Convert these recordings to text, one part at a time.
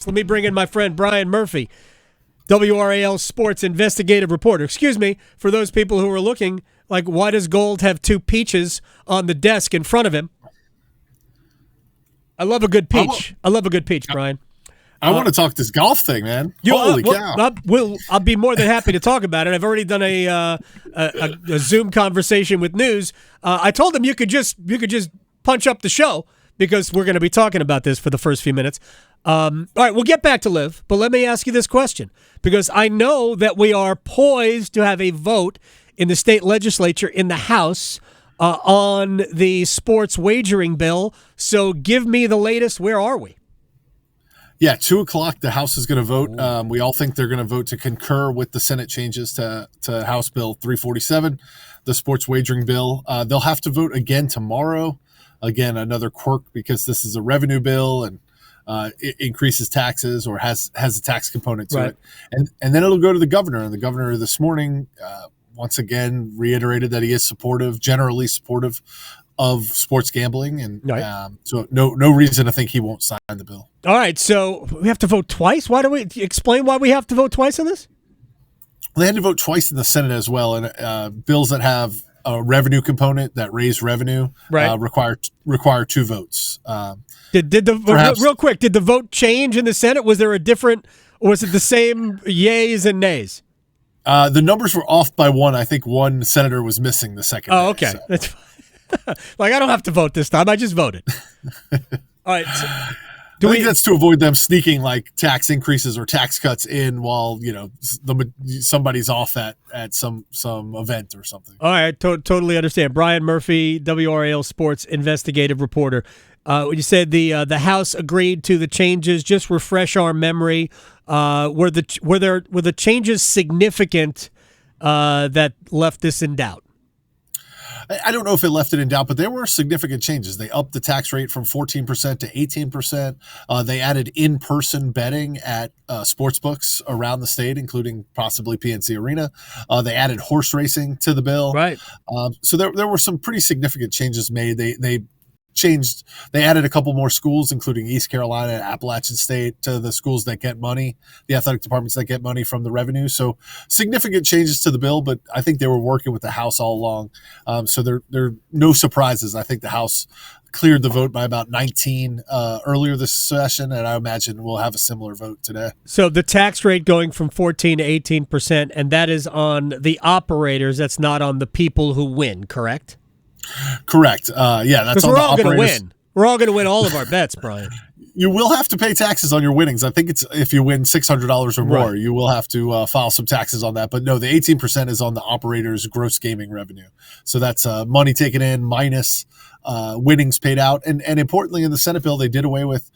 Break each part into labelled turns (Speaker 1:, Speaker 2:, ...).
Speaker 1: Let me bring in my friend Brian Murphy, WRAL Sports Investigative Reporter. Excuse me, for those people who are looking, like, why does Gold have two peaches on the desk in front of him? I love a good peach. Brian.
Speaker 2: I want to talk this golf thing, man. Holy cow.
Speaker 1: I'll be more than happy to talk about it. I've already done a Zoom conversation with News. I told them you could just punch up the show because we're going to be talking about this for the first few minutes. All right, we'll get back to LIV, but let me ask you this question, because I know that we are poised to have a vote in the state legislature in the House on the sports wagering bill. So give me the latest. Where are we?
Speaker 2: Yeah, 2 o'clock, the House is going to vote. We all think they're going to vote to concur with the Senate changes to House Bill 347, the sports wagering bill. They'll have to vote again tomorrow. Again, another quirk because this is a revenue bill and it increases taxes or has a tax component to it. And then it'll go to the governor. And the governor this morning, once again, reiterated that he is generally supportive of sports gambling. And so no reason to think he won't sign the bill.
Speaker 1: All right. So we have to vote twice. Why do we explain why we have to vote twice on this?
Speaker 2: They had to vote twice in the Senate as well. And bills that have a revenue component that raise revenue require 2 votes.
Speaker 1: Did the vote change in the Senate? Was there a different, or was it the same yays and nays?
Speaker 2: The numbers were off by 1. I think 1 senator was missing the second.
Speaker 1: Oh, okay. So. That's fine. Like, I don't have to vote this time. I just voted. All right. So,
Speaker 2: I think that's to avoid them sneaking like tax increases or tax cuts in while somebody's off at some event or something.
Speaker 1: All right, totally understand. Brian Murphy, WRAL Sports Investigative Reporter. You said the House agreed to the changes. Just refresh our memory. Were the changes significant that left this in doubt?
Speaker 2: I don't know if it left it in doubt, but there were significant changes. They upped the tax rate from 14% to 18%. They added in-person betting at sports books around the state, including possibly PNC Arena. They added horse racing to the bill.
Speaker 1: Right.
Speaker 2: So there were some pretty significant changes made. They added a couple more schools, including East Carolina and Appalachian State, to the schools that get money, the athletic departments that get money from the revenue. So significant changes to the bill, but I think they were working with the House all along. So there are no surprises. I think the House cleared the vote by about 19 earlier this session, and I imagine we'll have a similar vote today.
Speaker 1: So the tax rate going from 14 to 18%, and that is on the operators. That's not on the people who win, correct?
Speaker 2: Correct. That's on
Speaker 1: we're
Speaker 2: the
Speaker 1: all
Speaker 2: operators.
Speaker 1: Going to win. We're all going to win all of our bets, Brian.
Speaker 2: You will have to pay taxes on your winnings. I think it's if you win $600 or more, you will have to file some taxes on that. But no, the 18% is on the operator's gross gaming revenue. So that's money taken in minus winnings paid out. And importantly, in the Senate bill, they did away with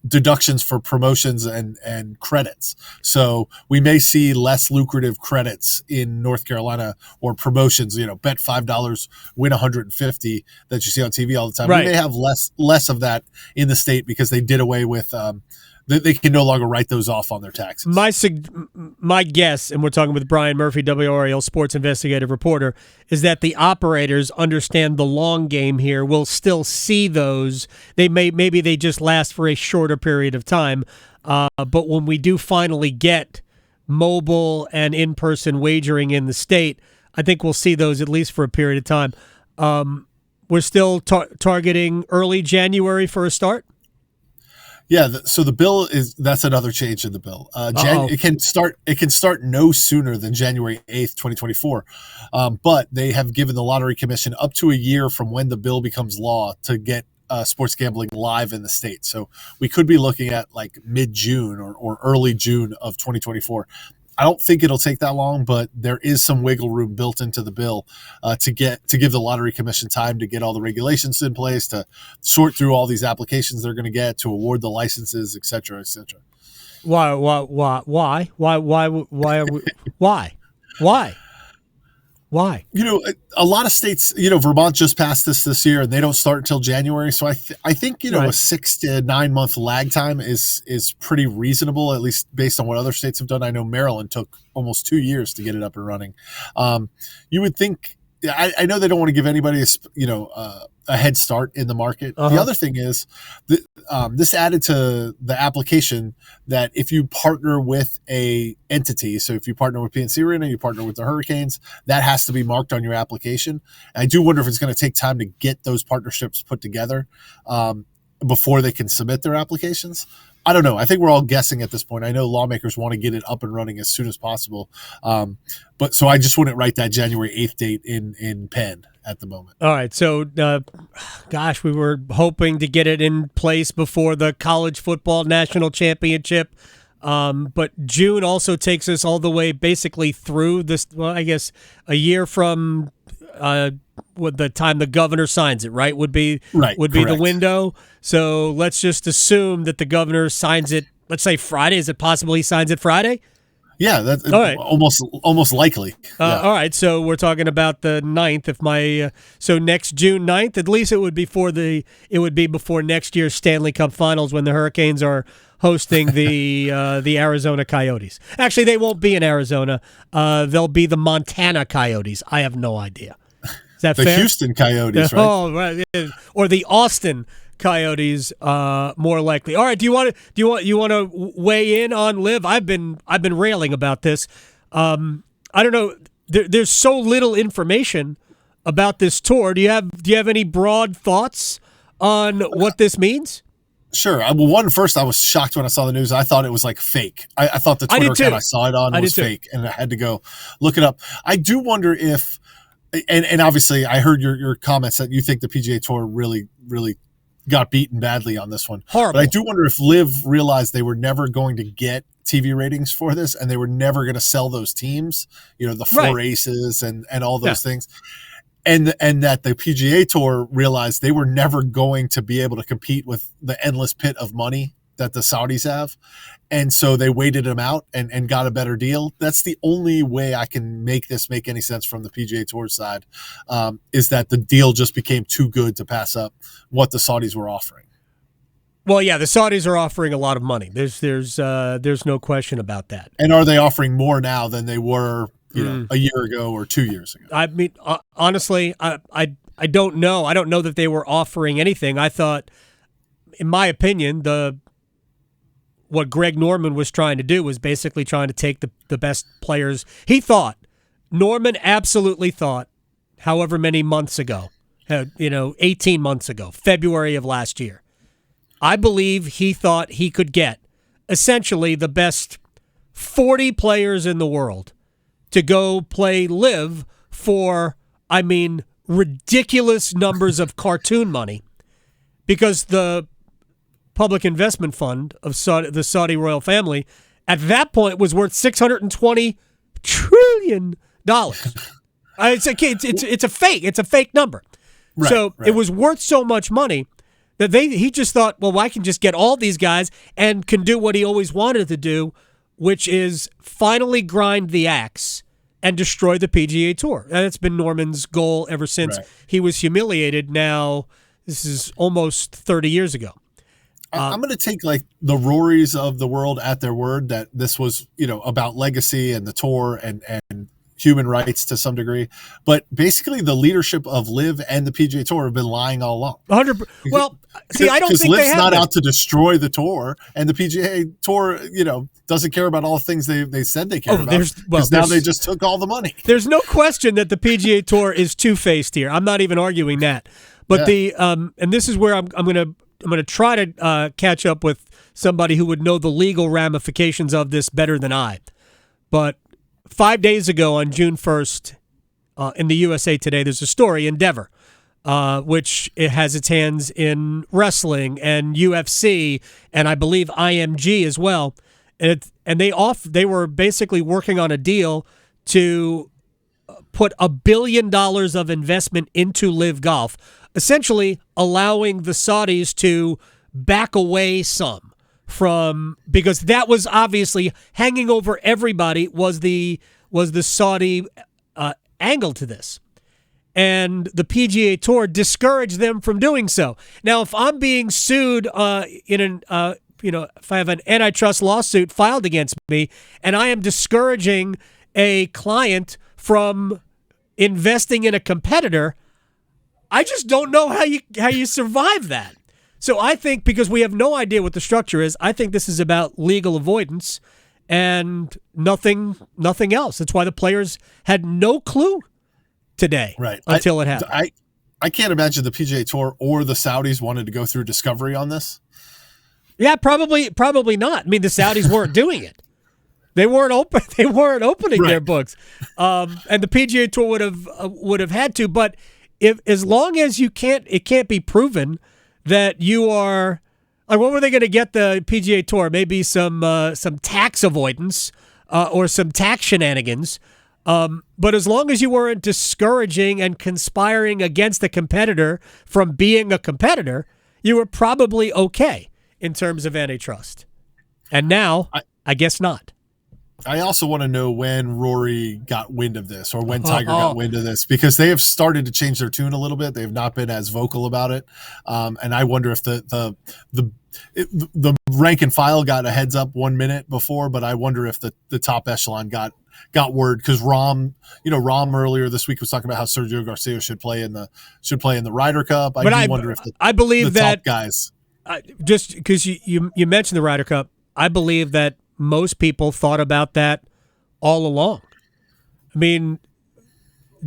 Speaker 2: deductions for promotions and credits. So we may see less lucrative credits in North Carolina or promotions, bet $5, win $150 that you see on TV all the time.
Speaker 1: Right.
Speaker 2: We may have less of that in the state because they did away with they can no longer write those off on their taxes.
Speaker 1: My guess, and we're talking with Brian Murphy, WRAL Sports Investigative Reporter, is that the operators understand the long game here. We'll still see those. Maybe they just last for a shorter period of time. But when we do finally get mobile and in-person wagering in the state, I think we'll see those at least for a period of time. We're still targeting early January for a start?
Speaker 2: Yeah, so the bill that's another change in the bill. It can start no sooner than January 8th, 2024. But they have given the Lottery Commission up to a year from when the bill becomes law to get sports gambling live in the state. So we could be looking at like mid-June or early June of 2024. I don't think it'll take that long, but there is some wiggle room built into the bill to give the Lottery Commission time to get all the regulations in place, to sort through all these applications they're going to get, to award the licenses, et cetera, et cetera.
Speaker 1: Why? Why?
Speaker 2: A lot of states, Vermont just passed this year, and they don't start until January. So I think, a 6 to 9 month lag time is pretty reasonable, at least based on what other states have done. I know Maryland took almost 2 years to get it up and running. You would think yeah, I know they don't want to give anybody a head start in the market. The other thing is this added to the application that if you partner with a entity, so if you partner with PNC Arena, you partner with the Hurricanes, that has to be marked on your application. And I do wonder if it's going to take time to get those partnerships put together before they can submit their applications. I don't know. I think we're all guessing at this point. I know lawmakers want to get it up and running as soon as possible. But so I just wouldn't write that January 8th date in pen at the moment.
Speaker 1: All right. So, we were hoping to get it in place before the college football national championship. But June also takes us all the way basically through this, well, I guess a year from with the time the governor signs it, right? Would be the window. So let's just assume that the governor signs it, let's say Friday. Is it possible he signs it Friday?
Speaker 2: Yeah, that's right. almost likely. Yeah.
Speaker 1: All right, so we're talking about the 9th. If so next June 9th, at least it would be before next year's Stanley Cup Finals when the Hurricanes are hosting the Arizona Coyotes. Actually, they won't be in Arizona. They'll be the Montana Coyotes. I have no idea. Is that
Speaker 2: the
Speaker 1: fair?
Speaker 2: Houston Coyotes, right?
Speaker 1: Oh, right. Or the Austin Coyotes, more likely. All right. Do you want to weigh in on LIV? I've been railing about this. I don't know. There's so little information about this tour. Do you have any broad thoughts on what this means?
Speaker 2: Sure. Well, first, I was shocked when I saw the news. I thought it was like fake. I thought the Twitter account I saw it on was fake, and I had to go look it up. I do wonder if, and obviously, I heard your comments that you think the PGA Tour really, really got beaten badly on this one.
Speaker 1: Horrible.
Speaker 2: But I do wonder if LIV realized they were never going to get TV ratings for this, and they were never going to sell those teams, the four aces and all those things. And that the PGA Tour realized they were never going to be able to compete with the endless pit of money that the Saudis have. And so they waited them out and got a better deal. That's the only way I can make this make any sense from the PGA Tour side, is that the deal just became too good to pass up what the Saudis were offering.
Speaker 1: Well, yeah, the Saudis are offering a lot of money. There's no question about that.
Speaker 2: And are they offering more now than they were a year ago or 2 years ago?
Speaker 1: I mean, honestly, I don't know. I don't know that they were offering anything. I thought, in my opinion, what Greg Norman was trying to do was basically trying to take the best players. Norman absolutely thought, however many months ago, 18 months ago, February of last year, I believe he thought he could get essentially the best 40 players in the world to go play LIV for, ridiculous numbers of cartoon money, because the public investment fund of the Saudi royal family at that point was worth $620 trillion. It's a fake number. Right. It was worth so much money that he just thought, well, I can just get all these guys and can do what he always wanted to do, which is finally grind the axe and destroy the PGA Tour. And that's been Norman's goal ever since he was humiliated. Now, this is almost 30 years ago.
Speaker 2: I'm going to take like the Rorys of the world at their word that this was, about legacy and the tour and human rights to some degree. But basically the leadership of LIV and the PGA Tour have been lying all along.
Speaker 1: 100%. Well, see, I don't think
Speaker 2: LIV's
Speaker 1: they have
Speaker 2: not out to destroy the tour, and the PGA Tour, doesn't care about all the things they said they care about. Because now they just took all the money.
Speaker 1: There's no question that the PGA Tour is two-faced here. I'm not even arguing that. But and this is where I'm going to try to catch up with somebody who would know the legal ramifications of this better than I. But 5 days ago on June 1st, in the USA Today, there's a story, Endeavor, which it has its hands in wrestling and UFC, and I believe IMG as well. And they were basically working on a deal to put $1 billion of investment into LIV Golf, essentially allowing the Saudis to back away some from, because that was obviously hanging over everybody was the Saudi angle to this. And the PGA Tour discouraged them from doing so. Now, if I'm being sued if I have an antitrust lawsuit filed against me and I am discouraging a client from investing in a competitor, I just don't know how you survive that. So I think, because we have no idea what the structure is, I think this is about legal avoidance and nothing else. That's why the players had no clue today,
Speaker 2: right,
Speaker 1: until it happened.
Speaker 2: I can't imagine the PGA Tour or the Saudis wanted to go through discovery on this.
Speaker 1: Yeah, probably not. I mean, the Saudis weren't doing it. They weren't opening their books, and the PGA Tour would have had to. But as long as it can't be proven that you are. Like, what were they going to get the PGA Tour? Maybe some tax avoidance or some tax shenanigans. But as long as you weren't discouraging and conspiring against a competitor from being a competitor, you were probably okay in terms of antitrust. And now, I guess not.
Speaker 2: I also want to know when Rory got wind of this, or when Tiger got wind of this, because they have started to change their tune a little bit. They've not been as vocal about it, and I wonder if the rank and file got a heads up 1 minute before, but I wonder if the top echelon got word, because Rahm earlier this week was talking about how Sergio Garcia should play in the Ryder Cup. I wonder if
Speaker 1: I believe
Speaker 2: the
Speaker 1: that
Speaker 2: top guys,
Speaker 1: just because you mentioned the Ryder Cup, I believe that most people thought about that all along. I mean,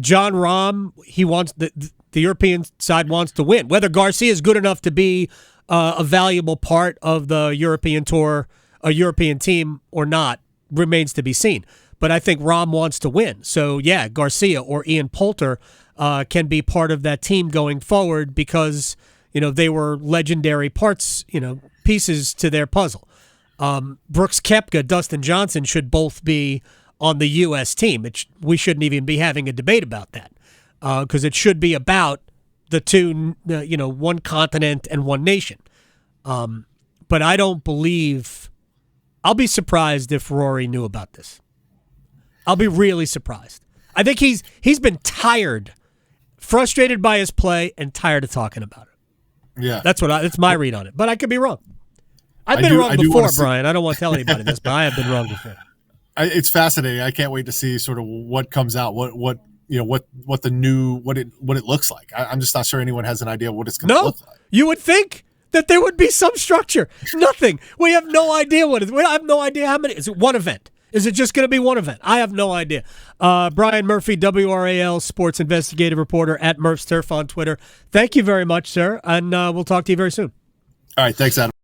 Speaker 1: John Rahm, he wants the European side wants to win. Whether Garcia is good enough to be a valuable part of the European Tour, a European team or not, remains to be seen. But I think Rahm wants to win. So, yeah, Garcia or Ian Poulter can be part of that team going forward, because, they were legendary pieces to their puzzle. Brooks Koepka, Dustin Johnson should both be on the U.S. team. We shouldn't even be having a debate about that, because it should be about the two, one continent and one nation. But I don't believe. I'll be surprised if Rory knew about this. I'll be really surprised. I think he's been tired, frustrated by his play, and tired of talking about it.
Speaker 2: Yeah,
Speaker 1: that's my read on it. But I could be wrong. I've been wrong before, Brian. I don't want to tell anybody this, but I have been wrong before.
Speaker 2: It's fascinating. I can't wait to see sort of what comes out, what it looks like. I'm just not sure anyone has an idea what it's going to look like.
Speaker 1: You would think that there would be some structure. Nothing. We have no idea what it is. I have no idea how many. Is it one event? Is it just going to be one event? I have no idea. Brian Murphy, WRAL Sports Investigative Reporter, at Murph's Turf on Twitter. Thank you very much, sir, and we'll talk to you very soon.
Speaker 2: All right. Thanks, Adam.